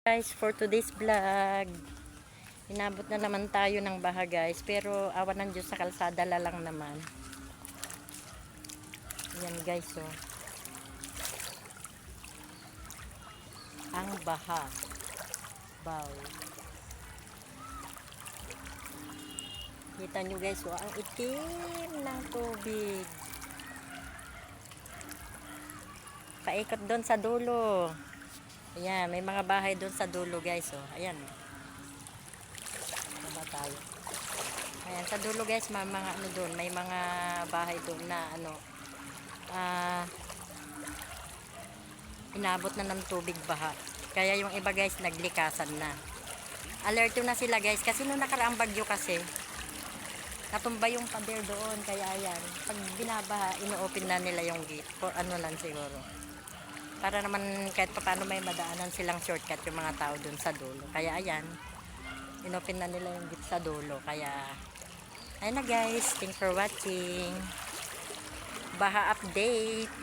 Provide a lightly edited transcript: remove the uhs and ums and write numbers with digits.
Guys, for today's vlog, inabot na naman tayo ng baha guys, pero awan ng Diyos sa kalsada lang naman. Ayan guys, oh. Ang baha. Bow. Kita nyo guys, oh, ang itim ng tubig. Paikot doon sa dulo. Ayan, may mga bahay doon sa dulo guys, oh. Ayan. Baba tayo. Ayan, sa dulo guys, may mga ano doon, may mga bahay doon na ano, inabot na ng tubig baha. Kaya yung iba guys, naglikasan na. Alerto na sila guys, kasi nung nakaraang bagyo kasi, natumba yung pader doon. Kaya ayan, pag binabaha, ino-open na nila yung gate. For ano lang siguro. Para naman kahit paano may madaanan silang shortcut yung mga tao doon sa dulo. Kaya ayan, inopen na nila yung gate sa dulo. Kaya, ayun na guys, thanks for watching. Baha update.